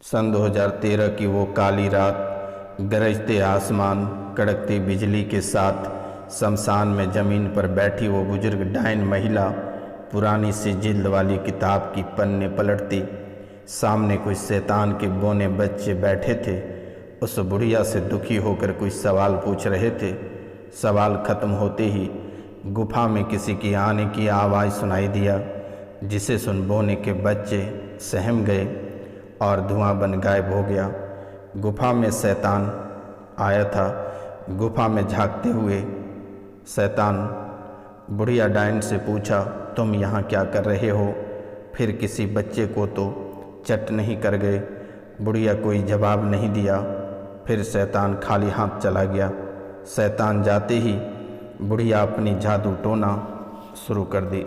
सन 2013 की वो काली रात, गरजते आसमान, कड़कती बिजली के साथ शमशान में ज़मीन पर बैठी वो बुजुर्ग डायन महिला पुरानी सी जिल्द वाली किताब की पन्ने पलटती। सामने कुछ शैतान के बोने बच्चे बैठे थे। उस बुढ़िया से दुखी होकर कुछ सवाल पूछ रहे थे। सवाल खत्म होते ही गुफा में किसी की आने की आवाज़ सुनाई दिया, जिसे सुन बोने के बच्चे सहम गए और धुआं बन गायब हो गया। गुफा में शैतान आया था। गुफा में झांकते हुए शैतान बुढ़िया डायन से पूछा, तुम यहाँ क्या कर रहे हो? फिर किसी बच्चे को तो चट नहीं कर गए। बुढ़िया कोई जवाब नहीं दिया। फिर शैतान खाली हाथ चला गया। शैतान जाते ही बुढ़िया अपनी जादू टोना शुरू कर दी।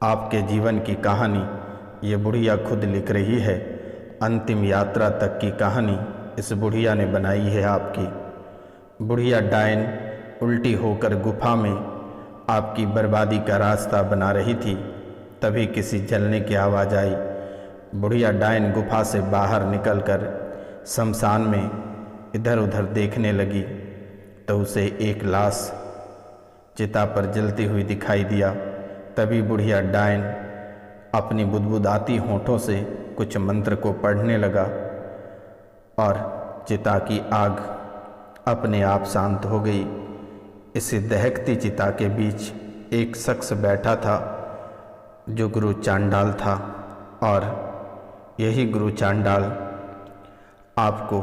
आपके जीवन की कहानी ये बुढ़िया खुद लिख रही है। अंतिम यात्रा तक की कहानी इस बुढ़िया ने बनाई है आपकी। बुढ़िया डायन उल्टी होकर गुफा में आपकी बर्बादी का रास्ता बना रही थी। तभी किसी जलने की आवाज़ आई। बुढ़िया डायन गुफा से बाहर निकलकर शमशान में इधर उधर देखने लगी तो उसे एक लाश चिता पर जलती हुई दिखाई दिया। तभी बुढ़िया डायन अपनी बुदबुदाती होठों से कुछ मंत्र को पढ़ने लगा और चिता की आग अपने आप शांत हो गई। इसी दहकती चिता के बीच एक शख्स बैठा था जो गुरु चांडाल था, और यही गुरु चांडाल आपको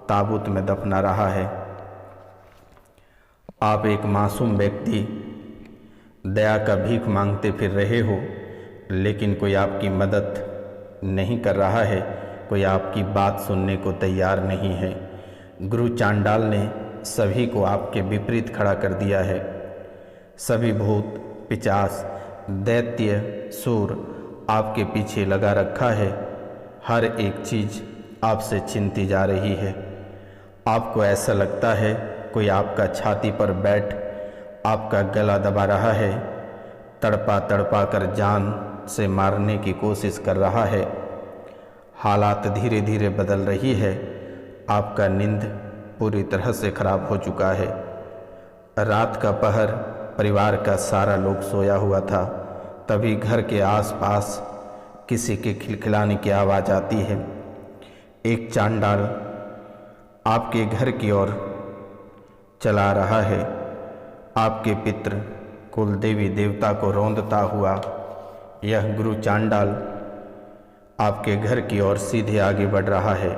ताबूत में दफना रहा है। आप एक मासूम व्यक्ति दया का भीख मांगते फिर रहे हो, लेकिन कोई आपकी मदद नहीं कर रहा है, कोई आपकी बात सुनने को तैयार नहीं है। गुरु चांडाल ने सभी को आपके विपरीत खड़ा कर दिया है। सभी भूत, पिशाच, दैत्य, सूर आपके पीछे लगा रखा है। हर एक चीज़ आपसे छीनती जा रही है। आपको ऐसा लगता है कोई आपका छाती पर बैठ आपका गला दबा रहा है, तड़पा तड़पा कर जान से मारने की कोशिश कर रहा है। हालात धीरे धीरे बदल रही है। आपका नींद पूरी तरह से खराब हो चुका है। रात का पहर परिवार का सारा लोग सोया हुआ था। तभी घर के आसपास किसी के खिलखिलाने की आवाज़ आती है। एक चांडाल आपके घर की ओर चला रहा है। आपके पितृ कुल देवी देवता को रौंदता हुआ यह गुरु चांडाल आपके घर की ओर सीधे आगे बढ़ रहा है।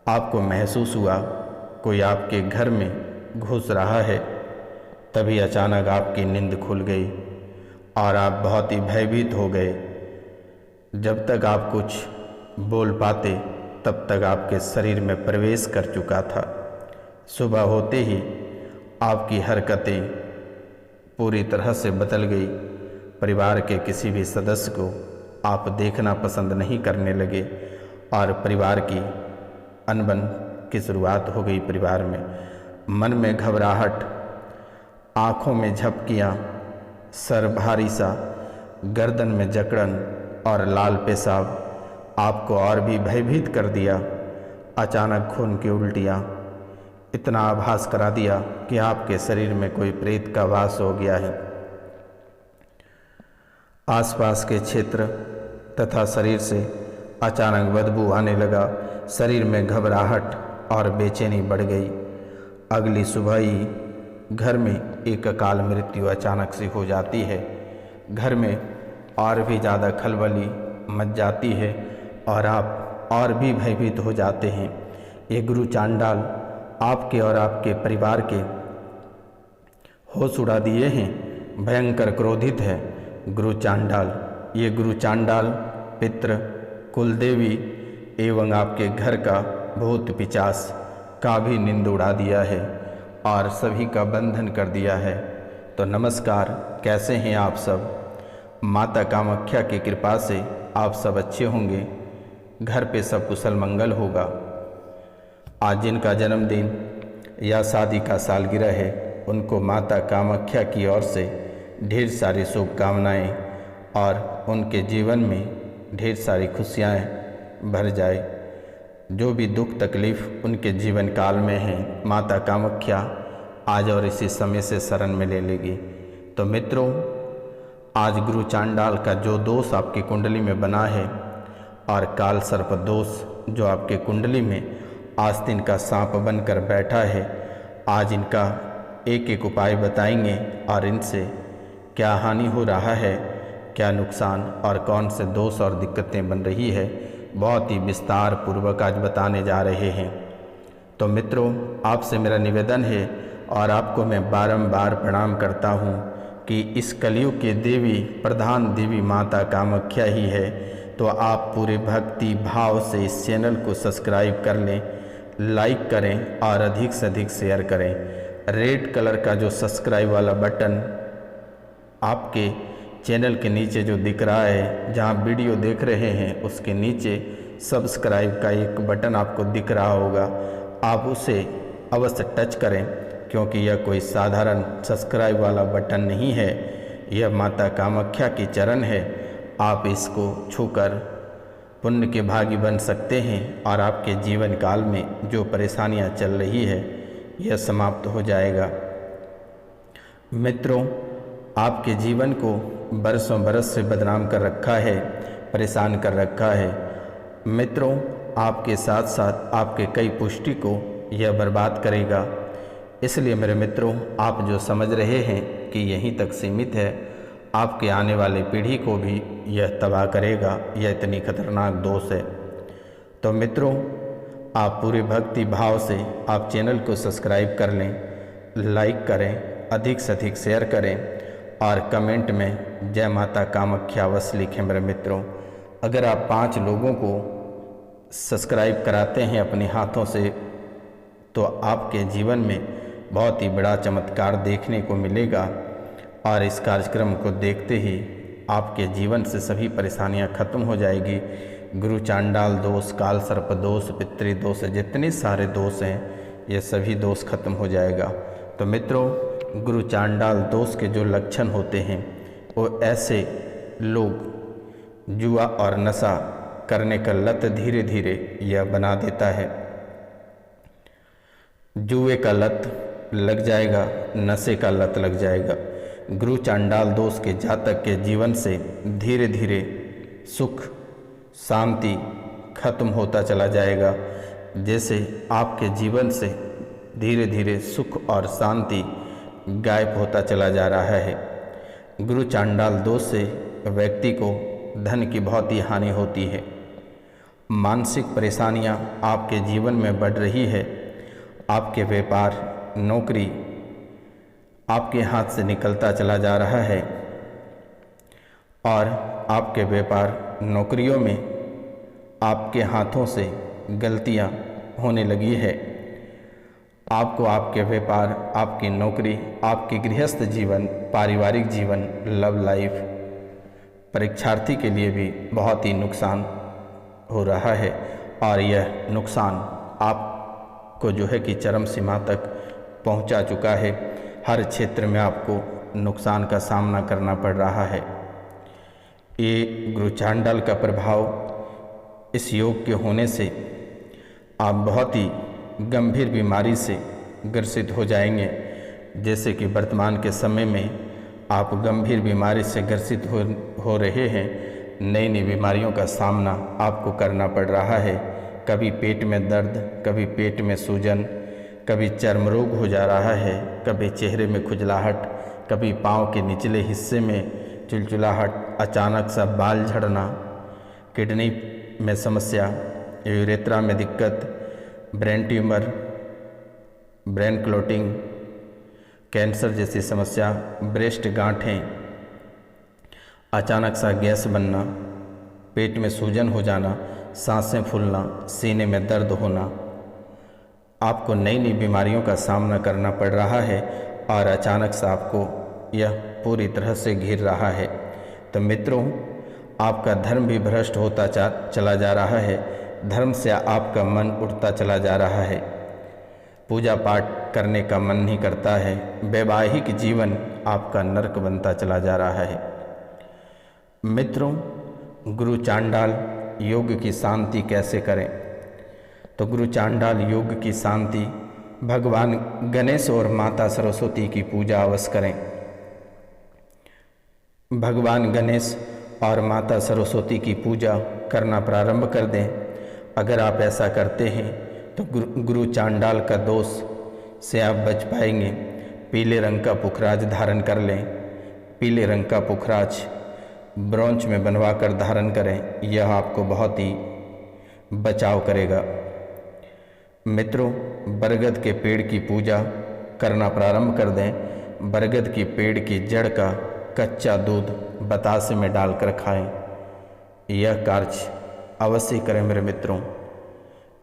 आपको महसूस हुआ कोई आपके घर में घुस रहा है। तभी अचानक आपकी नींद खुल गई और आप बहुत ही भयभीत हो गए। जब तक आप कुछ बोल पाते तब तक आपके शरीर में प्रवेश कर चुका था। सुबह होते ही आपकी हरकतें पूरी तरह से बदल गई। परिवार के किसी भी सदस्य को आप देखना पसंद नहीं करने लगे और परिवार की अनबन की शुरुआत हो गई। परिवार में मन में घबराहट, आँखों में झपकियाँ, सर भारी सा, गर्दन में जकड़न और लाल पेशाब आपको और भी भयभीत कर दिया। अचानक खून की उल्टियाँ इतना आभास करा दिया कि आपके शरीर में कोई प्रेत का वास हो गया है। आसपास के क्षेत्र तथा शरीर से अचानक बदबू आने लगा। शरीर में घबराहट और बेचैनी बढ़ गई। अगली सुबह ही घर में एक अकाल मृत्यु अचानक से हो जाती है। घर में और भी ज़्यादा खलबली मच जाती है और आप और भी भयभीत हो जाते हैं। ये गुरु चांडाल आपके और आपके परिवार के होश उड़ा दिए हैं। भयंकर क्रोधित है गुरु चांडाल। ये गुरु चांडाल पितृ कुलदेवी एवं आपके घर का भूत पिशाच का भी नींद उड़ा दिया है और सभी का बंधन कर दिया है। तो नमस्कार, कैसे हैं आप सब? माता कामाख्या की कृपा से आप सब अच्छे होंगे। घर पे सब कुशल मंगल होगा। आज जिनका जन्मदिन या शादी का सालगिरह है, उनको माता कामाख्या की ओर से ढेर सारी शुभकामनाएं और उनके जीवन में ढेर सारी खुशियाँ भर जाए। जो भी दुख तकलीफ़ उनके जीवन काल में है, माता कामाख्या आज और इसी समय से शरण में ले लेगी। तो मित्रों, आज गुरु चांडाल का जो दोष आपकी कुंडली में बना है और काल सर्प दोष जो आपके कुंडली में आस्तीन का सांप बनकर बैठा है, आज इनका एक एक उपाय बताएंगे और इनसे क्या हानि हो रहा है, क्या नुकसान और कौन से दोष और दिक्कतें बन रही है, बहुत ही विस्तार पूर्वक आज बताने जा रहे हैं। तो मित्रों, आपसे मेरा निवेदन है और आपको मैं बारंबार प्रणाम करता हूँ कि इस कलयुग के देवी, प्रधान देवी माता कामाख्या ही है। तो आप पूरे भक्ति भाव से इस चैनल को सब्सक्राइब कर लें, लाइक करें और अधिक से अधिक शेयर करें। रेड कलर का जो सब्सक्राइब वाला बटन आपके चैनल के नीचे जो दिख रहा है, जहां वीडियो देख रहे हैं उसके नीचे सब्सक्राइब का एक बटन आपको दिख रहा होगा, आप उसे अवश्य टच करें, क्योंकि यह कोई साधारण सब्सक्राइब वाला बटन नहीं है, यह माता कामाख्या की चरण है। आप इसको छूकर पुण्य के भागी बन सकते हैं और आपके जीवन काल में जो परेशानियां चल रही है यह समाप्त हो जाएगा। मित्रों, आपके जीवन को बरसों बरस से बदनाम कर रखा है, परेशान कर रखा है। मित्रों, आपके साथ साथ आपके कई पुष्टि को यह बर्बाद करेगा। इसलिए मेरे मित्रों, आप जो समझ रहे हैं कि यहीं तक सीमित है, आपके आने वाले पीढ़ी को भी यह तबाह करेगा, यह इतनी खतरनाक दोष है। तो मित्रों, आप पूरे भक्ति भाव से आप चैनल को सब्सक्राइब कर लें, लाइक करें, अधिक से अधिक शेयर करें और कमेंट में जय माता कामाख्या अवश्य लिखें। मेरे मित्रों, अगर आप 5 लोगों को सब्सक्राइब कराते हैं अपने हाथों से, तो आपके जीवन में बहुत ही बड़ा चमत्कार देखने को मिलेगा और इस कार्यक्रम को देखते ही आपके जीवन से सभी परेशानियां खत्म हो जाएगी। गुरु चांडाल दोष, काल सर्प दोष, पितृ दोष, जितने सारे दोष हैं ये सभी दोष खत्म हो जाएगा। तो मित्रों, गुरु चांडाल दोष के जो लक्षण होते हैं वो ऐसे लोग जुआ और नशा करने का लत धीरे धीरे यह बना देता है। जुए का लत लग जाएगा, नशे का लत लग जाएगा। गुरु चांडाल दोष के जातक के जीवन से धीरे धीरे सुख शांति खत्म होता चला जाएगा। जैसे आपके जीवन से धीरे धीरे सुख और शांति गायब होता चला जा रहा है। गुरु चांडाल दोष से व्यक्ति को धन की बहुत ही हानि होती है, मानसिक परेशानियां आपके जीवन में बढ़ रही है, आपके व्यापार नौकरी आपके हाथ से निकलता चला जा रहा है और आपके व्यापार नौकरियों में आपके हाथों से गलतियां होने लगी है। आपको आपके व्यापार, आपकी नौकरी, आपकी गृहस्थ जीवन, पारिवारिक जीवन, लव लाइफ, परीक्षार्थी के लिए भी बहुत ही नुकसान हो रहा है और यह नुकसान आपको जो है कि चरम सीमा तक पहुंचा चुका है। हर क्षेत्र में आपको नुकसान का सामना करना पड़ रहा है। ये गुरु चांडाल का प्रभाव इस योग के होने से आप बहुत ही गंभीर बीमारी से ग्रसित हो जाएंगे। जैसे कि वर्तमान के समय में आप गंभीर बीमारी से ग्रसित हो रहे हैं, नई नई बीमारियों का सामना आपको करना पड़ रहा है। कभी पेट में दर्द, कभी पेट में सूजन, कभी चर्म रोग हो जा रहा है, कभी चेहरे में खुजलाहट, कभी पाँव के निचले हिस्से में चिलचिलाहट, अचानक सा बाल झड़ना, किडनी में समस्या, यूरेथ्रा में दिक्कत, brain tumour, brain clotting, cancer जैसी समस्या, ब्रेस्ट गांठें, अचानक सा गैस बनना, पेट में सूजन हो जाना, सांसें फूलना, सीने में दर्द होना, आपको नई नई बीमारियों का सामना करना पड़ रहा है और अचानक से आपको यह पूरी तरह से घिर रहा है। तो मित्रों, आपका धर्म भी भ्रष्ट होता चला जा रहा है, धर्म से आपका मन उठता चला जा रहा है, पूजा पाठ करने का मन नहीं करता है, वैवाहिक जीवन आपका नरक बनता चला जा रहा है। मित्रों, गुरु चांडाल योग की शांति कैसे करें। तो गुरु चांडाल योग की शांति भगवान गणेश और माता सरस्वती की पूजा अवश्य करें। भगवान गणेश और माता सरस्वती की पूजा करना प्रारंभ कर दें। अगर आप ऐसा करते हैं तो गुरु चांडाल का दोष से आप बच पाएंगे। पीले रंग का पुखराज धारण कर लें। पीले रंग का पुखराज ब्रोंज में बनवा कर धारण करें, यह आपको बहुत ही बचाव करेगा। मित्रों, बरगद के पेड़ की पूजा करना प्रारंभ कर दें। बरगद की पेड़ की जड़ का कच्चा दूध बतासे में डालकर खाएं। यह कार्य अवश्य करें मेरे मित्रों,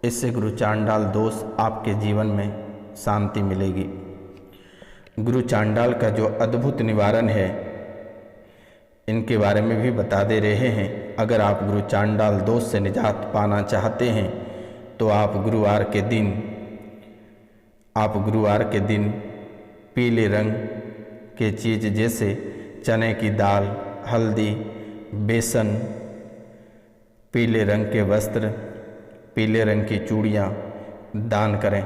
इससे गुरु चांडाल दोष आपके जीवन में शांति मिलेगी। गुरु चांडाल का जो अद्भुत निवारण है, इनके बारे में भी बता दे रहे हैं। अगर आप गुरु चांडाल दोष से निजात पाना चाहते हैं तो आप गुरुवार के दिन पीले रंग के चीज़ जैसे चने की दाल, हल्दी, बेसन, पीले रंग के वस्त्र, पीले रंग की चूड़ियाँ दान करें।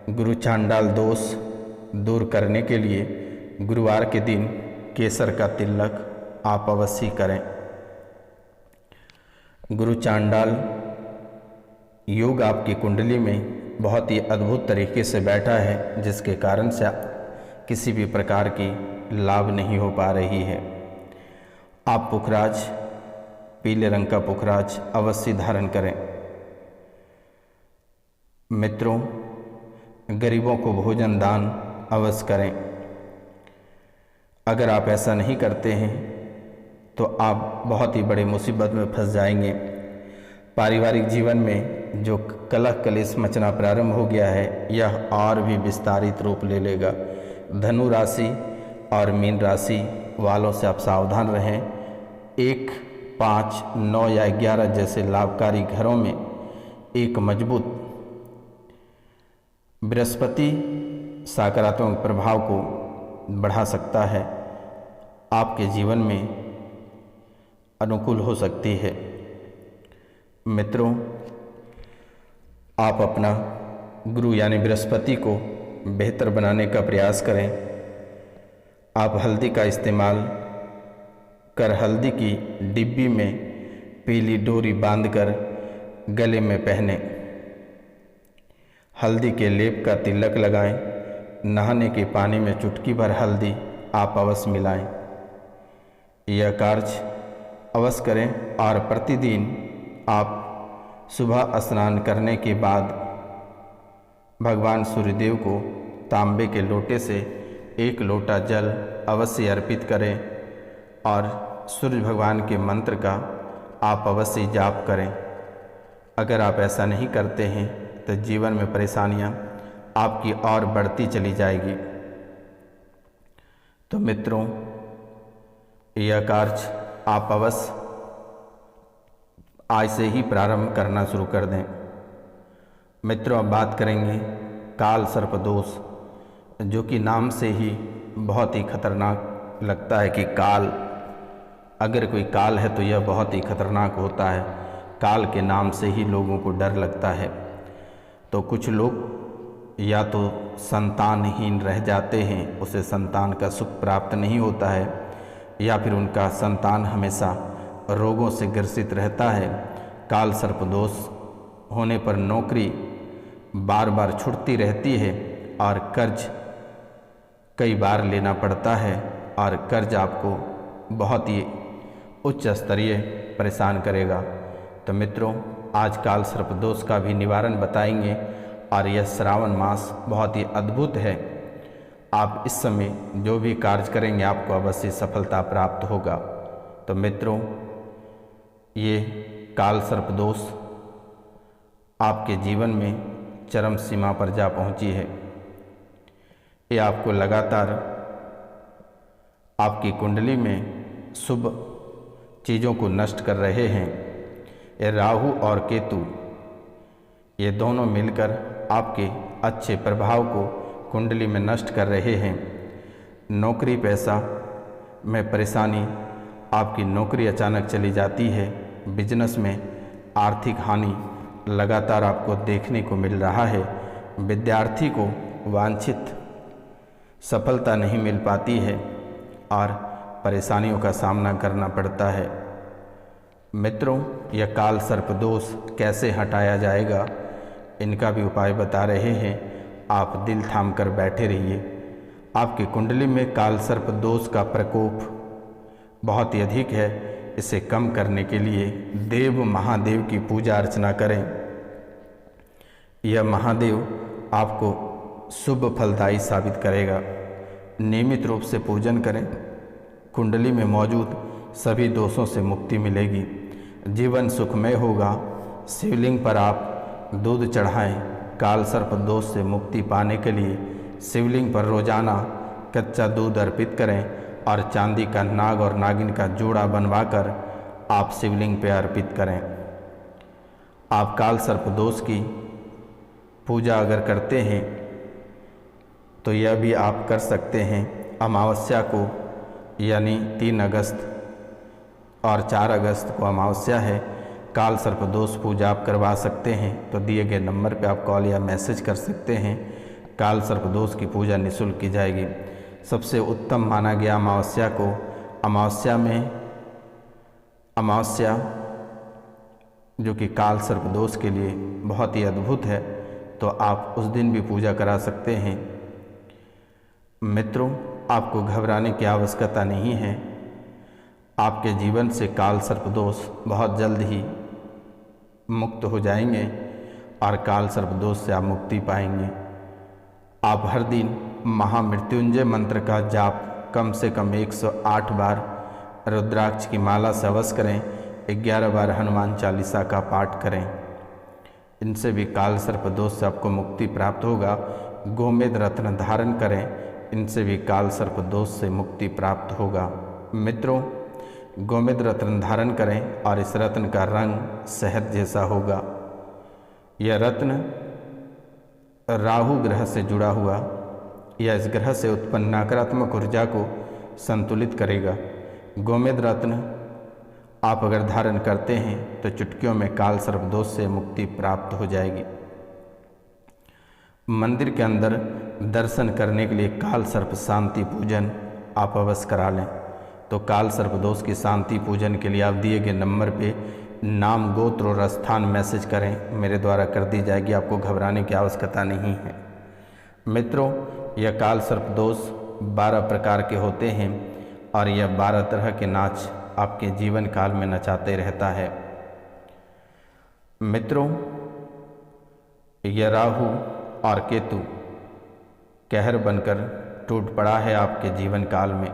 गुरु चांडाल दोष दूर करने के लिए गुरुवार के दिन केसर का तिलक आप अवश्य करें। गुरु चांडाल योग आपकी कुंडली में बहुत ही अद्भुत तरीके से बैठा है, जिसके कारण से किसी भी प्रकार की लाभ नहीं हो पा रही है। आप पुखराज, पीले रंग का पुखराज अवश्य धारण करें। मित्रों, गरीबों को भोजन दान अवश्य करें। अगर आप ऐसा नहीं करते हैं तो आप बहुत ही बड़े मुसीबत में फंस जाएंगे। पारिवारिक जीवन में जो कलह कलेश मचना प्रारंभ हो गया है, यह और भी विस्तारित रूप ले लेगा। धनु राशि और मीन राशि वालों से आप सावधान रहें। 1, 5, 9 या 11 जैसे लाभकारी घरों में एक मजबूत बृहस्पति सकारात्मक प्रभाव को बढ़ा सकता है, आपके जीवन में अनुकूल हो सकती है। मित्रों, आप अपना गुरु यानी बृहस्पति को बेहतर बनाने का प्रयास करें। आप हल्दी का इस्तेमाल कर हल्दी की डिब्बी में पीली डोरी बांधकर गले में पहने। हल्दी के लेप का तिलक लगाएं। नहाने के पानी में चुटकी भर हल्दी आप अवश्य मिलाएं। यह कार्य अवश्य करें और प्रतिदिन आप सुबह स्नान करने के बाद भगवान सूर्यदेव को तांबे के लोटे से 1 लोटा जल अवश्य अर्पित करें और सूर्य भगवान के मंत्र का आप अवश्य जाप करें। अगर आप ऐसा नहीं करते हैं तो जीवन में परेशानियां आपकी और बढ़ती चली जाएगी। तो मित्रों, यह कार्य आप अवश्य आज से ही प्रारंभ करना शुरू कर दें। मित्रों, अब बात करेंगे काल सर्प दोष, जो कि नाम से ही बहुत ही खतरनाक लगता है कि काल, अगर कोई काल है तो यह बहुत ही खतरनाक होता है। काल के नाम से ही लोगों को डर लगता है। तो कुछ लोग या तो संतानहीन रह जाते हैं, उसे संतान का सुख प्राप्त नहीं होता है, या फिर उनका संतान हमेशा रोगों से ग्रसित रहता है। काल सर्प दोष होने पर नौकरी बार बार छूटती रहती है और कर्ज कई बार लेना पड़ता है और कर्ज आपको बहुत ही उच्च स्तरीय परेशान करेगा। तो मित्रों, आज काल सर्प दोष का भी निवारण बताएंगे और यह श्रावण मास बहुत ही अद्भुत है। आप इस समय जो भी कार्य करेंगे आपको अवश्य सफलता प्राप्त होगा। तो मित्रों, ये काल सर्प दोष आपके जीवन में चरम सीमा पर जा पहुंची है। ये आपको लगातार आपकी कुंडली में शुभ चीज़ों को नष्ट कर रहे हैं। ये राहु और केतु, ये दोनों मिलकर आपके अच्छे प्रभाव को कुंडली में नष्ट कर रहे हैं। नौकरी पैसा में परेशानी, आपकी नौकरी अचानक चली जाती है। बिजनेस में आर्थिक हानि लगातार आपको देखने को मिल रहा है। विद्यार्थी को वांछित सफलता नहीं मिल पाती है और परेशानियों का सामना करना पड़ता है। मित्रों, यह काल सर्प दोष कैसे हटाया जाएगा, इनका भी उपाय बता रहे हैं। आप दिल थाम कर बैठे रहिए। आपकी कुंडली में काल सर्प दोष का प्रकोप बहुत ही अधिक है। इसे कम करने के लिए देव महादेव की पूजा अर्चना करें। यह महादेव आपको शुभ फलदायी साबित करेगा। नियमित रूप से पूजन करें। कुंडली में मौजूद सभी दोषों से मुक्ति मिलेगी। जीवन सुखमय होगा। शिवलिंग पर आप दूध चढ़ाएं। काल सर्प दोष से मुक्ति पाने के लिए शिवलिंग पर रोजाना कच्चा दूध अर्पित करें और चांदी का नाग और नागिन का जोड़ा बनवाकर आप शिवलिंग पर अर्पित करें। आप काल सर्प दोष की पूजा अगर करते हैं तो यह भी आप कर सकते हैं। अमावस्या को यानी 3 अगस्त और 4 अगस्त को अमावस्या है। काल सर्प दोष पूजा आप करवा सकते हैं। तो दिए गए नंबर पर आप कॉल या मैसेज कर सकते हैं। काल सर्प दोष की पूजा निःशुल्क की जाएगी। सबसे उत्तम माना गया अमावस्या को। अमावस्या जो कि काल सर्प दोष के लिए बहुत ही अद्भुत है, तो आप उस दिन भी पूजा करा सकते हैं। मित्रों, आपको घबराने की आवश्यकता नहीं है। आपके जीवन से काल सर्प दोष बहुत जल्द ही मुक्त हो जाएंगे और काल सर्प दोष से आप मुक्ति पाएंगे। आप हर दिन महामृत्युंजय मंत्र का जाप कम से कम 108 बार, रुद्राक्ष की माला से अवश्य करें, 11 बार हनुमान चालीसा का पाठ करें। इनसे भी काल सर्प दोष से आपको मुक्ति प्राप्त होगा। गोमेद रत्न धारण करें। इनसे भी काल सर्प दोष से मुक्ति प्राप्त होगा। मित्रों, गोमेद रत्न धारण करें और इस रत्न का रंग शहद जैसा होगा। यह रत्न राहु ग्रह से जुड़ा हुआ या इस ग्रह से उत्पन्न नकारात्मक ऊर्जा को संतुलित करेगा। गोमेद रत्न आप अगर धारण करते हैं तो चुटकियों में काल सर्प दोष से मुक्ति प्राप्त हो जाएगी। मंदिर के अंदर दर्शन करने के लिए काल सर्प शांति पूजन आप अवश्य करा लें। तो काल सर्प दोष की शांति पूजन के लिए आप दिए गए नंबर पे नाम, गोत्र और स्थान मैसेज करें, मेरे द्वारा कर दी जाएगी। आपको घबराने की आवश्यकता नहीं है। मित्रों, यह काल सर्प दोष 12 प्रकार के होते हैं और यह 12 तरह के नाच आपके जीवन काल में नचाते रहता है। मित्रों, यह राहु और केतु कहर बनकर टूट पड़ा है आपके जीवन काल में।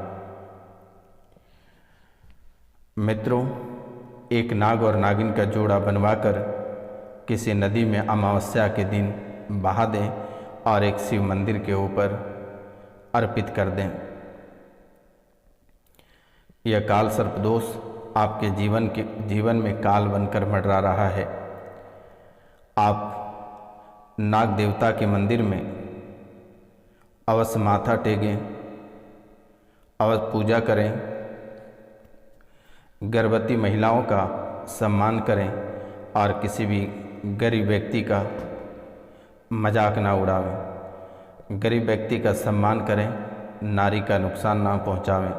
मित्रों, एक नाग और नागिन का जोड़ा बनवाकर किसी नदी में अमावस्या के दिन बहा दें और एक शिव मंदिर के ऊपर अर्पित कर दें। यह काल सर्प दोष आपके जीवन में काल बनकर मंडरा रहा है। आप नाग देवता के मंदिर में अवश्य माथा टेकें, अवश्य पूजा करें। गर्भवती महिलाओं का सम्मान करें और किसी भी गरीब व्यक्ति का मजाक ना उड़ावें। गरीब व्यक्ति का सम्मान करें, नारी का नुकसान ना पहुंचावें।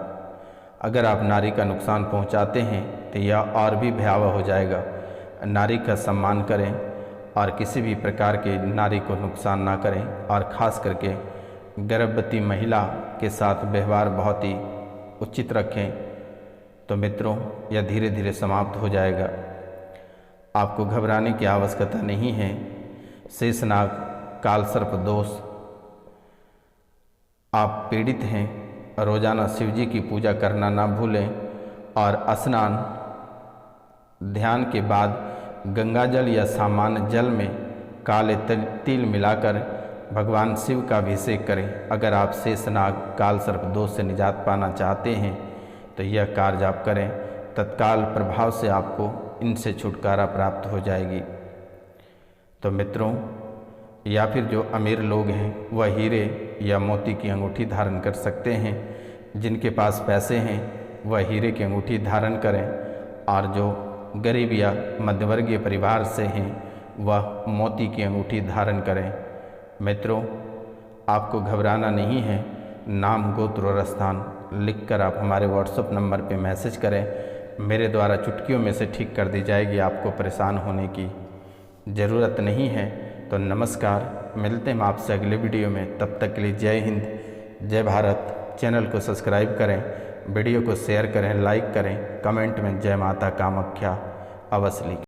अगर आप नारी का नुकसान पहुंचाते हैं तो यह और भी भयावह हो जाएगा। नारी का सम्मान करें और किसी भी प्रकार के नारी को नुकसान ना करें और ख़ास करके गर्भवती महिला के साथ व्यवहार बहुत ही उचित रखें। तो मित्रों, यह धीरे धीरे समाप्त हो जाएगा। आपको घबराने की आवश्यकता नहीं है। शेषनाग काल सर्प दोष आप पीड़ित हैं, रोजाना शिवजी की पूजा करना ना भूलें और स्नान ध्यान के बाद गंगा जल या सामान्य जल में काले तिल मिलाकर भगवान शिव का अभिषेक करें। अगर आप शेषनाग काल सर्प दोष से निजात पाना चाहते हैं तो यह कार्य आप करें, तत्काल प्रभाव से आपको इनसे छुटकारा प्राप्त हो जाएगी। तो मित्रों, या फिर जो अमीर लोग हैं वह हीरे या मोती की अंगूठी धारण कर सकते हैं। जिनके पास पैसे हैं वह हीरे की अंगूठी धारण करें और जो गरीब या मध्यवर्गीय परिवार से हैं वह मोती की अंगूठी धारण करें। मित्रों, आपको घबराना नहीं है। नाम, गोत्र और स्थान लिखकर आप हमारे व्हाट्सएप नंबर पर मैसेज करें। मेरे द्वारा चुटकियों में से ठीक कर दी जाएगी। आपको परेशान होने की ज़रूरत नहीं है। तो नमस्कार, मिलते हैं आपसे अगले वीडियो में। तब तक के लिए जय हिंद, जय भारत। चैनल को सब्सक्राइब करें, वीडियो को शेयर करें, लाइक करें, कमेंट में जय माता कामाख्या अवश्य लिखें।